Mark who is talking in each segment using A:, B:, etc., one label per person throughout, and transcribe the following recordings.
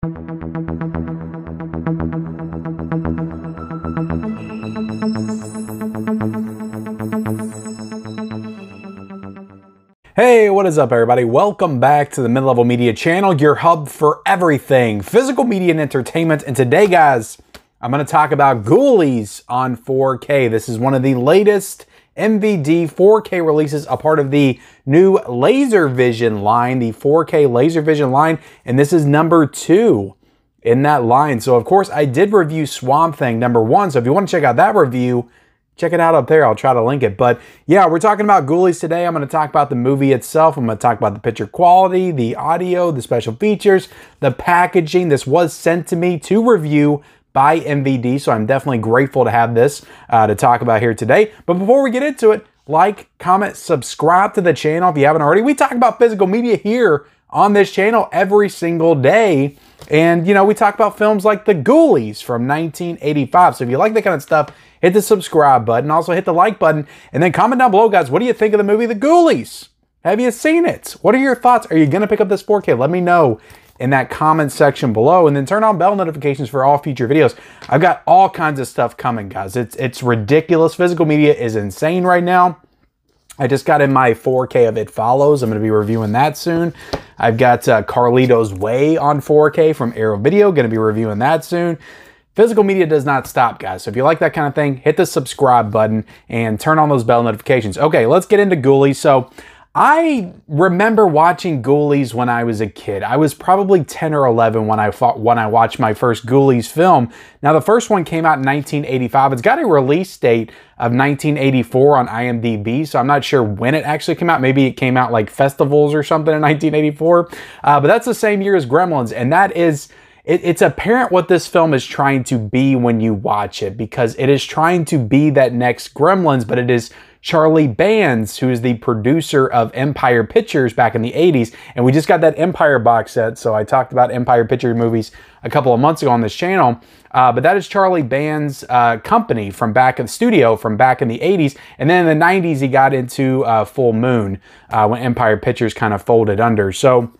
A: Hey, what is up everybody? Welcome back to the Mid-Level Media channel, your hub for everything physical media and entertainment. And today, guys, I'm going to talk about Ghoulies on 4K. This is one of the latest MVD 4K releases, a part of the new Laservision line, the 4K Laservision line, and this is number 2 in that line. So of course I did review Swamp Thing number 1, so if you want to check out that review, check it out up there. I'll try to link it. But yeah, we're talking about Ghoulies today. I'm going to talk about the movie itself. I'm going to talk about the picture quality, the audio, the special features, the packaging. This was sent to me to review by MVD, so I'm definitely grateful to have this to talk about here today. But before we get into it, like, comment, subscribe to the channel if you haven't already. We talk about physical media here on this channel every single day. And, you know, we talk about films like The Ghoulies from 1985. So if you like that kind of stuff, hit the subscribe button. Also hit the like button. And then comment down below, guys, what do you think of the movie The Ghoulies? Have you seen it? What are your thoughts? Are you going to pick up this 4K? Let me know in that comment section below. And then turn on bell notifications for all future videos. I've got all kinds of stuff coming, guys. It's ridiculous. Physical media is insane right now. I just got in my 4K of It Follows. I'm going to be reviewing that soon. I've got Carlito's Way on 4K from Arrow Video. Going to be reviewing that soon. Physical media does not stop, guys. So if you like that kind of thing, hit the subscribe button and turn on those bell notifications. Okay, let's get into Ghoulies. So I remember watching Ghoulies when I was a kid. I was probably 10 or 11 when I watched my first Ghoulies film. Now, the first one came out in 1985. It's got a release date of 1984 on IMDb, so I'm not sure when it actually came out. Maybe it came out like festivals or something in 1984. But that's the same year as Gremlins, and that is... It's apparent what this film is trying to be when you watch it, because it is trying to be that next Gremlins, but it is Charlie Bands, who is the producer of Empire Pictures back in the 80s. And we just got that Empire box set, so I talked about Empire Pictures movies a couple of months ago on this channel. But that is Charlie Band's company from back in the studio from back in the 80s. And then in the 90s, he got into Full Moon when Empire Pictures kind of folded under. So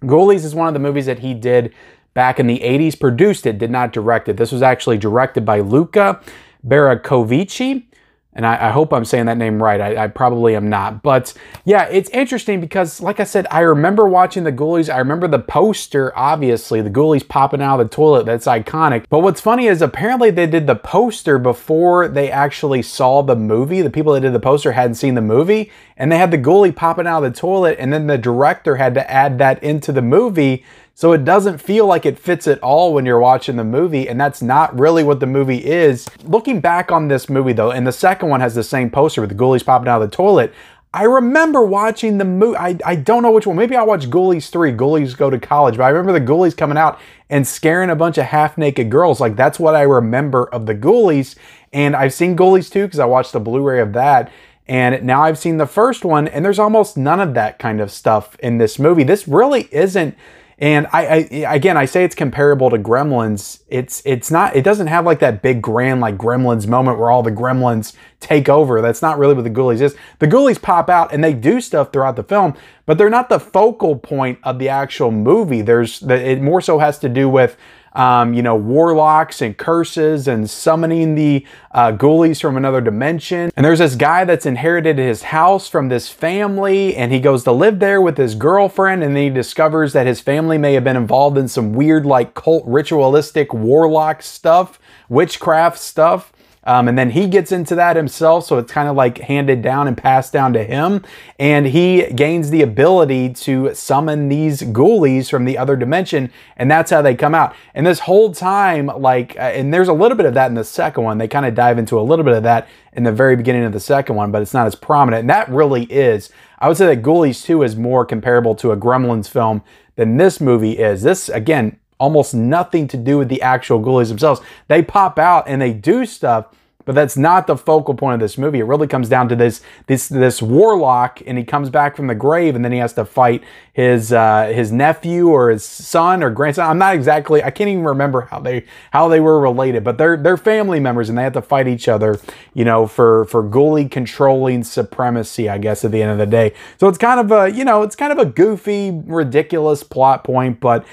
A: Ghoulies is one of the movies that he did back in the 80s, produced it, did not direct it. This was actually directed by Luca Baracovici, and I hope I'm saying that name right. I probably am not. But yeah, it's interesting because, like I said, I remember watching The Ghoulies. I remember the poster, obviously, the Ghoulies popping out of the toilet. That's iconic. But what's funny is apparently they did the poster before they actually saw the movie. The people that did the poster hadn't seen the movie, and they had the Ghoulie popping out of the toilet, and then the director had to add that into the movie. So it doesn't feel like it fits at all when you're watching the movie, and that's not really what the movie is. Looking back on this movie though, and the second one has the same poster with the Ghoulies popping out of the toilet, I remember watching the movie, I don't know which one, maybe I watched Ghoulies 3, Ghoulies Go to College, but I remember the Ghoulies coming out and scaring a bunch of half-naked girls. Like, that's what I remember of the Ghoulies, and I've seen Ghoulies 2 because I watched the Blu-ray of that. And now I've seen the first one, and there's almost none of that kind of stuff in this movie. This really isn't. And I say it's comparable to Gremlins. It's not, it doesn't have like that big grand like Gremlins moment where all the Gremlins take over. That's not really what the Ghoulies is. The Ghoulies pop out and they do stuff throughout the film, but they're not the focal point of the actual movie. It more so has to do with you know, warlocks and curses and summoning the ghoulies from another dimension. And there's this guy that's inherited his house from this family, and he goes to live there with his girlfriend, and then he discovers that his family may have been involved in some weird like cult ritualistic warlock stuff, witchcraft stuff. And then he gets into that himself, so it's kind of like handed down and passed down to him. And he gains the ability to summon these ghoulies from the other dimension, and that's how they come out. And this whole time, like, and there's a little bit of that in the second one. They kind of dive into a little bit of that in the very beginning of the second one, but it's not as prominent. And that really is, I would say that Ghoulies 2 is more comparable to a Gremlins film than this movie is. This, again, almost nothing to do with the actual ghoulies themselves. They pop out and they do stuff, but that's not the focal point of this movie. It really comes down to this warlock, and he comes back from the grave, and then he has to fight his nephew or his son or grandson. I'm not exactly, I can't even remember how they were related, but they're family members, and they have to fight each other, you know, for Ghoulie controlling supremacy, I guess, at the end of the day. So it's kind of a, you know, it's kind of a goofy, ridiculous plot point, but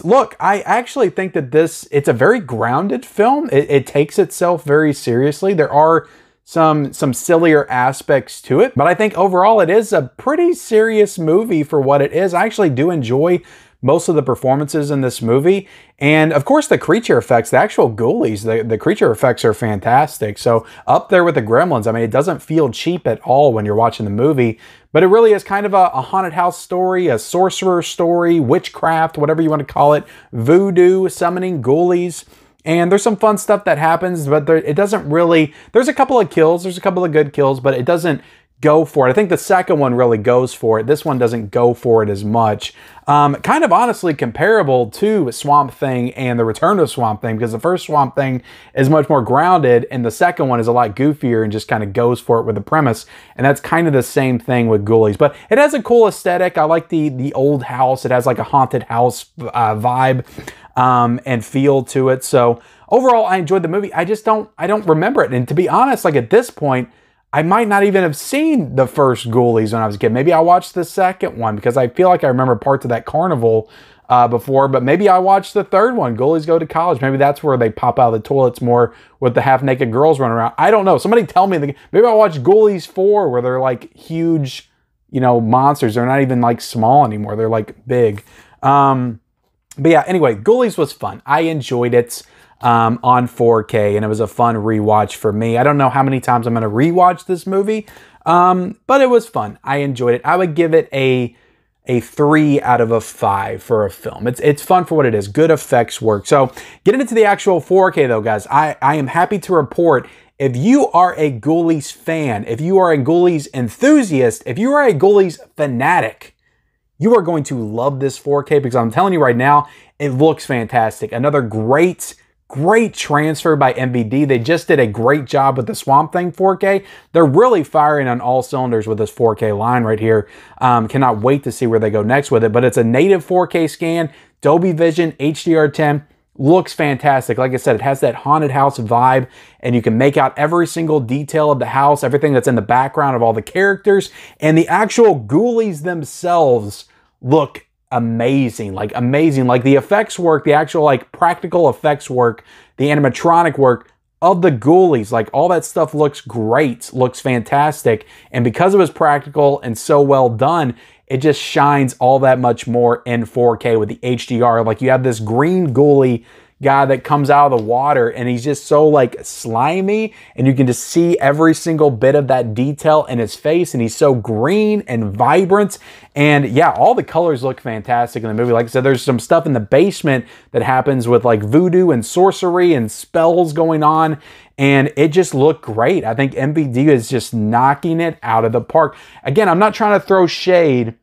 A: look, I actually think that it's a very grounded film. It takes itself very seriously. There are some sillier aspects to it, but I think overall it is a pretty serious movie for what it is. I actually do enjoy most of the performances in this movie. And of course the creature effects, the actual ghoulies, the creature effects are fantastic. So up there with the Gremlins. I mean, it doesn't feel cheap at all when you're watching the movie, but it really is kind of a haunted house story, a sorcerer story, witchcraft, whatever you want to call it, voodoo, summoning ghoulies. And there's some fun stuff that happens, but it doesn't really, there's a couple of kills, there's a couple of good kills, but it doesn't go for it. I think the second one really goes for it. This one doesn't go for it as much. Kind of honestly comparable to Swamp Thing and The Return of Swamp Thing, because the first Swamp Thing is much more grounded, and the second one is a lot goofier and just kind of goes for it with the premise. And that's kind of the same thing with Ghoulies. But it has a cool aesthetic. I like the old house. It has like a haunted house vibe and feel to it. So overall, I enjoyed the movie. I don't remember it. And to be honest, like at this point, I might not even have seen the first Ghoulies when I was a kid. Maybe I watched the second one because I feel like I remember parts of that carnival before, but maybe I watched the third one, Ghoulies Go to College. Maybe that's where they pop out of the toilets more with the half-naked girls running around. I don't know. Somebody tell me. Maybe I watched Ghoulies 4 where they're like huge, you know, monsters. They're not even like small anymore. They're like big. But yeah, anyway, Ghoulies was fun. I enjoyed it on 4K, and it was a fun rewatch for me. I don't know how many times I'm going to rewatch this movie, but it was fun. I enjoyed it. I would give it a 3 out of 5 for a film. It's fun for what it is. Good effects work. So getting into the actual 4K though, guys, I am happy to report, if you are a Ghoulies fan, if you are a Ghoulies enthusiast, if you are a Ghoulies fanatic, you are going to love this 4K, because I'm telling you right now, it looks fantastic. Another great transfer by MVD. They just did a great job with the Swamp Thing 4K. They're really firing on all cylinders with this 4K line right here. Cannot wait to see where they go next with it. But it's a native 4K scan, Dolby Vision, HDR10. Looks fantastic. Like I said, it has that haunted house vibe, and you can make out every single detail of the house, everything that's in the background of all the characters, and the actual Ghoulies themselves look amazing. Like the effects work, the actual like practical effects work, the animatronic work of the Ghoulies, like all that stuff looks great, looks fantastic. And because it was practical and so well done, it just shines all that much more in 4K with the HDR. Like you have this green Ghoulie guy that comes out of the water, and he's just so like slimy, and you can just see every single bit of that detail in his face, and he's so green and vibrant. And yeah, all the colors look fantastic in the movie. Like I said, there's some stuff in the basement that happens with like voodoo and sorcery and spells going on, and it just looked great. I think MVD is just knocking it out of the park. Again, I'm not trying to throw shade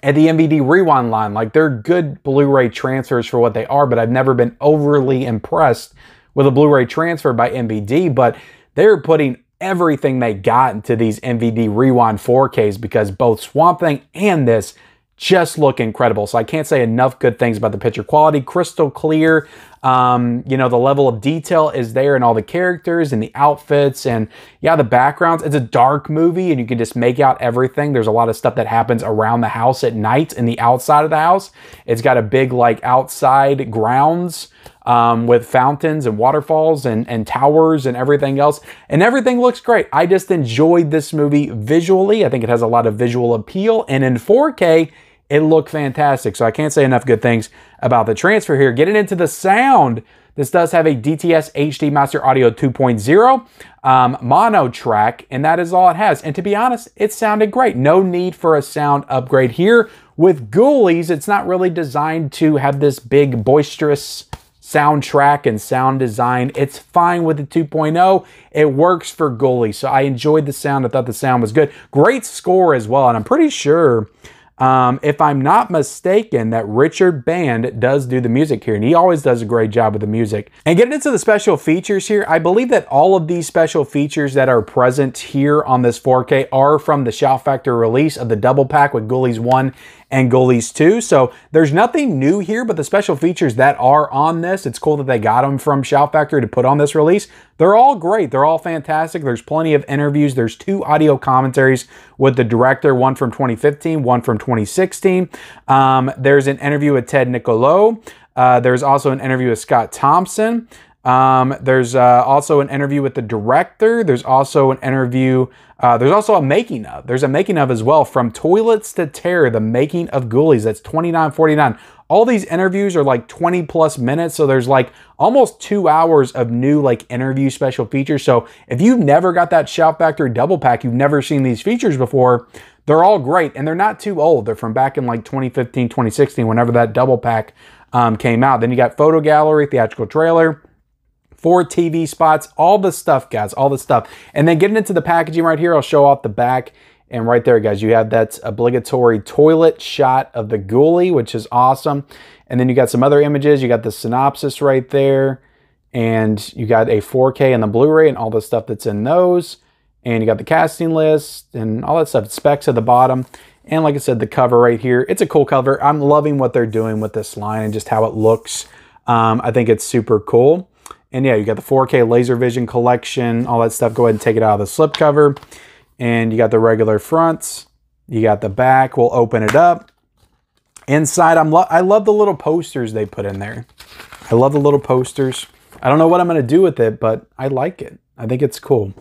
A: at the MVD Rewind line. Like, they're good Blu-ray transfers for what they are, but I've never been overly impressed with a Blu-ray transfer by MVD. But they're putting everything they got into these MVD Rewind 4Ks, because both Swamp Thing and this just look incredible. So I can't say enough good things about the picture quality. Crystal clear. You know, the level of detail is there in all the characters and the outfits, and yeah, the backgrounds. It's a dark movie, and you can just make out everything. There's a lot of stuff that happens around the house at night and the outside of the house. It's got a big like outside grounds with fountains and waterfalls and towers and everything else. And everything looks great. I just enjoyed this movie visually. I think it has a lot of visual appeal, and in 4K, it looked fantastic. So I can't say enough good things about the transfer here. Getting into the sound, this does have a DTS HD Master Audio 2.0 mono track, and that is all it has. And to be honest, it sounded great. No need for a sound upgrade here. With Ghoulies, it's not really designed to have this big boisterous soundtrack and sound design. It's fine with the 2.0. It works for Ghoulies. So I enjoyed the sound. I thought the sound was good. Great score as well. And I'm pretty sure If I'm not mistaken, that Richard Band does do the music here, and he always does a great job with the music. And getting into the special features here, I believe that all of these special features that are present here on this 4K are from the Shout Factor release of the double pack with Ghoulies 1 and Ghoulies 2. So there's nothing new here, but the special features that are on this, it's cool that they got them from Shout Factor to put on this release. They're all great. They're all fantastic. There's plenty of interviews. There's 2 audio commentaries with the director, one from 2015, one from 2016. There's an interview with Ted Nicolo. There's also an interview with Scott Thompson. There's also an interview with the director. There's also an interview, there's also a making of. There's a making of as well, From Toilets to Terror, the making of Ghoulies. That's $29.49. All these interviews are like 20 plus minutes. So there's like almost 2 hours of new like interview special features. So if you've never got that Shout Factor double pack, you've never seen these features before, they're all great. And they're not too old. They're from back in like 2015, 2016, whenever that double pack came out. Then you got photo gallery, theatrical trailer, 4 TV spots, all the stuff, guys, all the stuff. And then getting into the packaging right here, I'll show off the back. And right there, guys, you have that obligatory toilet shot of the Ghoulie, which is awesome. And then you got some other images. You got the synopsis right there. And you got a 4K and the Blu-ray and all the stuff that's in those. And you got the casting list and all that stuff. Specs at the bottom. And like I said, the cover right here. It's a cool cover. I'm loving what they're doing with this line and just how it looks. I think it's super cool. And yeah, you got the 4K Laservision collection, all that stuff. Go ahead and take it out of the slipcover. And you got the regular fronts. You got the back. We'll open it up. Inside, I love the little posters they put in there. I love the little posters. I don't know what I'm going to do with it, but I like it. I think it's cool.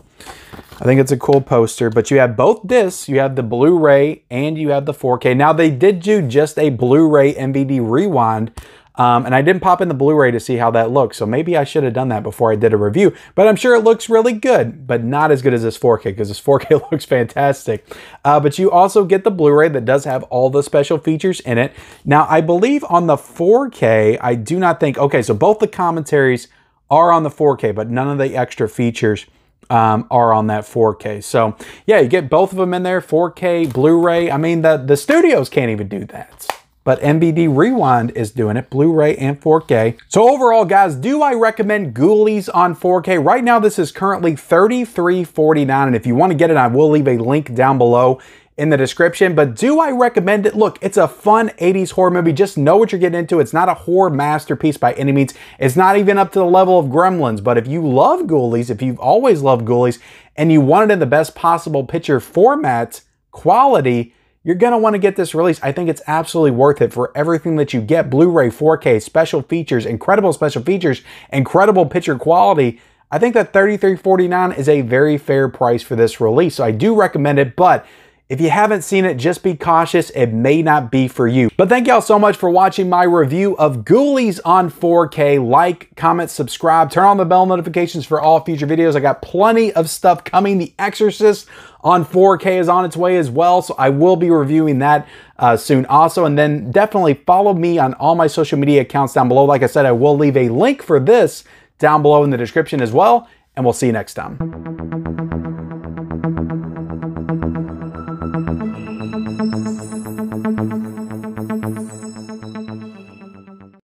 A: I think it's a cool poster. But you have both discs. You have the Blu-ray and you have the 4K. Now, they did do just a Blu-ray MVD rewind. And I didn't pop in the Blu-ray to see how that looks. So maybe I should have done that before I did a review. But I'm sure it looks really good, but not as good as this 4K because this 4K looks fantastic. But you also get the Blu-ray that does have all the special features in it. Now, I believe on the 4K, I do not think... Okay, so both the commentaries are on the 4K, but none of the extra features are on that 4K. So yeah, you get both of them in there, 4K, Blu-ray. I mean, the studios can't even do that. But MVD Rewind is doing it, Blu-ray and 4K. So overall, guys, do I recommend Ghoulies on 4K? Right now, this is currently $33.49. And if you want to get it, I will leave a link down below in the description. But do I recommend it? Look, it's a fun 80s horror movie. Just know what you're getting into. It's not a horror masterpiece by any means. It's not even up to the level of Gremlins. But if you love Ghoulies, if you've always loved Ghoulies, and you want it in the best possible picture format, quality, you're going to want to get this release. I think it's absolutely worth it for everything that you get. Blu-ray, 4K, special features, incredible special features, incredible picture quality. I think that $33.49 is a very fair price for this release. So I do recommend it, but if you haven't seen it, just be cautious. It may not be for you. But thank y'all so much for watching my review of Ghoulies on 4K. Like, comment, subscribe, turn on the bell notifications for all future videos. I got plenty of stuff coming. The Exorcist on 4K is on its way as well, so I will be reviewing that soon also. And then definitely follow me on all my social media accounts down below. Like I said, I will leave a link for this down below in the description as well, and we'll see you next time.